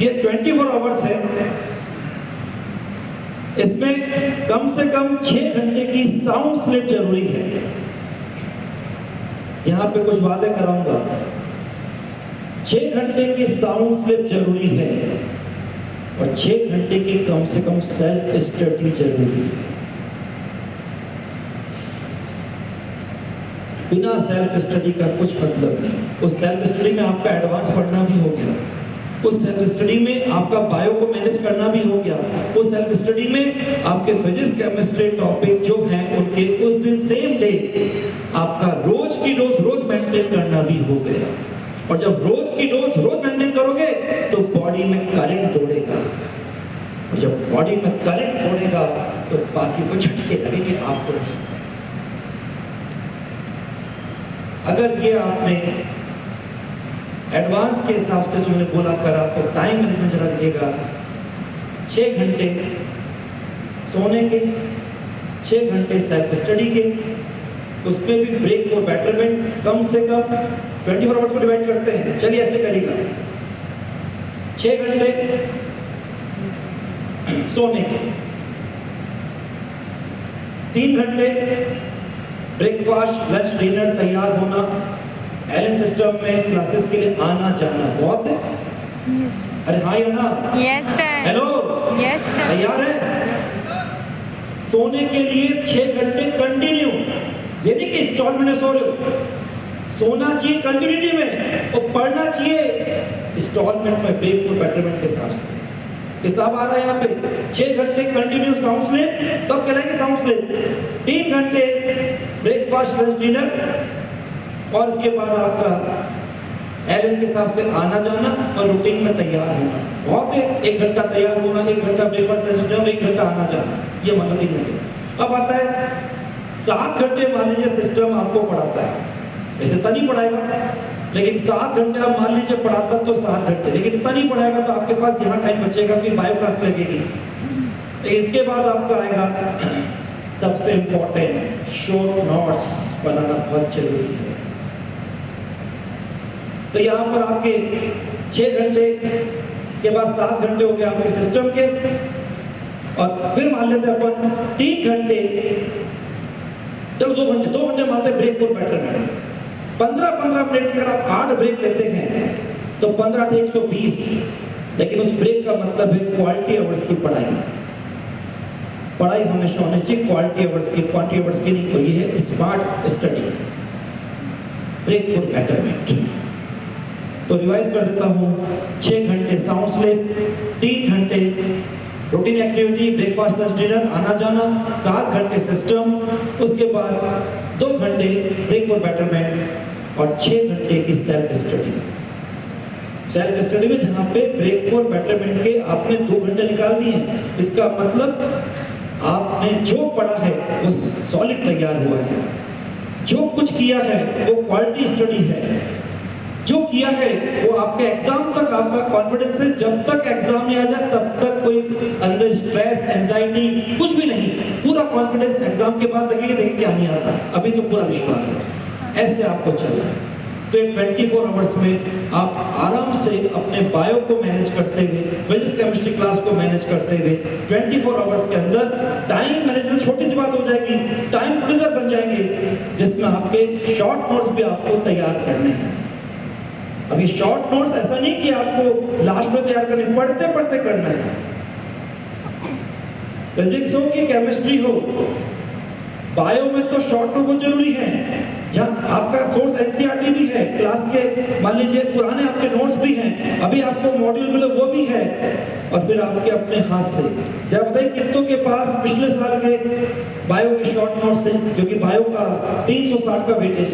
ये 24 आवर्स है, इसमें कम से कम 6 घंटे की साउंड स्लीप जरूरी है। यहां पे कुछ वादे कराऊंगा, 6 घंटे की साउंड स्लीप जरूरी है और 6 घंटे की कम से कम सेल्फ स्टडी जरूरी है। बिना सेल्फ स्टडी का कुछ मतलब नहीं। उस सेल्फ स्टडी में आपका एडवांस पढ़ना भी हो गया, उस सेल्फ स्टडी में आपका बायो को मैनेज करना भी हो गया, उस सेल्फ स्टडी में आपके फिजिक्स केमिस्ट्री टॉपिक जो हैं उनके उस दिन सेम डे आपका रोज की डोज रोज मेंटेन करना भी हो गया। और जब रोज की डोज रोज मेंटेन करोगे तो बॉडी में करंट दौड़ेगा, और जब बॉडी में करंट दौड़ेगा तो बाकी को झटके लगेंगे, आपको नहीं। अगर ये आपने एडवांस के हिसाब से जो मैंने बोला करा तो टाइम मैनेजमेंट जरा देखिएगा। 6 घंटे सोने के, 6 घंटे सेल्फ स्टडी के, उसमें भी ब्रेक फॉर बेटरमेंट कम से कम 24 आवर्स को डिवाइड करते हैं। चलिए ऐसे करिएगा, 6 घंटे सोने के, 3 घंटे ब्रेकफास्ट लंच डिनर तैयार होना, एलन सिस्टम में क्लासेस के लिए आना जाना, बहुत है। अरे हाँ या ना? Yes sir. Hello, yes sir. तैयार है? सोने के लिए 6 घंटे कंटिन्यू, ये नहीं कि इंस्टॉलमेंट में सो रहे हो, सोना चाहिए कंटिन्यूटी में और पढ़ना चाहिए इंस्टॉलमेंट में, ब्रेक फॉर बेटरमेंट के हिसाब से। हिसाब आ रहा है यहाँ पे 6 घंटे कंटिन्यू साउंड स्लीप, तब कहलाएंगे साउंड स्लीप। 3 घंटे ब्रेकफास्ट लंच डिनर और इसके बाद आपका एलन के हिसाब से आना जाना और रूटीन में तैयार होना। बहुत है, 1 घंटा तैयार होना, 1 घंटा ब्रेकफास्ट लंच डिनर, 1 घंटा आना जाना, ये मतलब 3 घंटे। अब आता है 7 घंटे मान लीजिए सिस्टम आपको पढ़ाता है, वैसे इतना नहीं पढ़ाएगा, लेकिन 7 घंटे आप मान लीजिए पढ़ाता तो 7 घंटे, लेकिन इतना नहीं पढ़ाएगा तो आपके पास यहाँ टाइम बचेगा कि बायो क्लास लगेगी। इसके बाद आपका आएगा सबसे इंपॉर्टेंट, शॉर्ट नोट्स बनाना बहुत जरूरी है। तो यहाँ पर आपके 6 घंटे के बाद 7 घंटे हो गए आपके सिस्टम के, और फिर मान लेते हैं अपन 3 घंटे, चलो 2 घंटे मानते ब्रेक फॉर बेटरमेंट। 15-15 मिनट अगर आप 8 ब्रेक लेते हैं तो 15 से 120, लेकिन उस ब्रेक का मतलब है क्वालिटी आवर्स की पढ़ाई। पढ़ाई हमेशा होनी चाहिए क्वालिटी आवर्स की, क्वांटिटी आवर्स की नहीं। तो ये है smart study, break for betterment. तो रिवाइज कर देता हूँ, 6 घंटे साउंड स्लीप, 3 घंटे routine activity breakfast lunch dinner आना जाना, 7 घंटे सिस्टम, उसके बाद 2 घंटे ब्रेक फॉर बेटरमेंट और 6 घंटे की सेल्फ स्टडी। सेल्फ स्टडी में जहाँ पे ब्रेक फॉर बेटरमेंट के आपने 2 घंटे निकाल दिए, इसका मतलब आपने जो पढ़ा है वो सॉलिड तैयार हुआ है, जो कुछ किया है वो क्वालिटी स्टडी है, जो किया है वो आपके एग्जाम तक आपका कॉन्फिडेंस है। जब तक एग्जाम नहीं आ जाए तब तक कोई अंदर स्ट्रेस एंजाइटी कुछ भी नहीं, पूरा कॉन्फिडेंस एग्जाम के बाद लगेगा देखिए क्या नहीं आता, अभी तो पूरा विश्वास है। ऐसे आपको चलना है। तो 24 आवर्स में आप आराम से अपने बायो को मैनेज करते हुए, फिजिक्स केमिस्ट्री क्लास को मैनेज करते हुए 24 आवर्स के अंदर टाइम मैनेजमेंट, छोटी सी बात हो जाएगी, टाइम प्रोड्यूसर बन जाएंगे, जिसमें आपके शॉर्ट नोट्स भी आपको तैयार करने हैं। अभी शॉर्ट नोट्स ऐसा नहीं कि आपको लास्ट में तैयार करने, पढ़ते पढ़ते करना है। फिजिक्स हो कि केमिस्ट्री हो, बायो में तो शॉर्ट नोट बहुत जरूरी है, जहाँ आपका सोर्स एनसीईआरटी भी है, क्लास के मान लीजिए पुराने आपके नोट्स भी हैं, अभी आपको मॉड्यूल मिले वो भी है, और फिर आपके अपने हाथ से। जरा बताइए कितनों के पास पिछले साल के बायो के शॉर्ट नोट्स हैं, क्योंकि बायो का 360 का वेटेज है।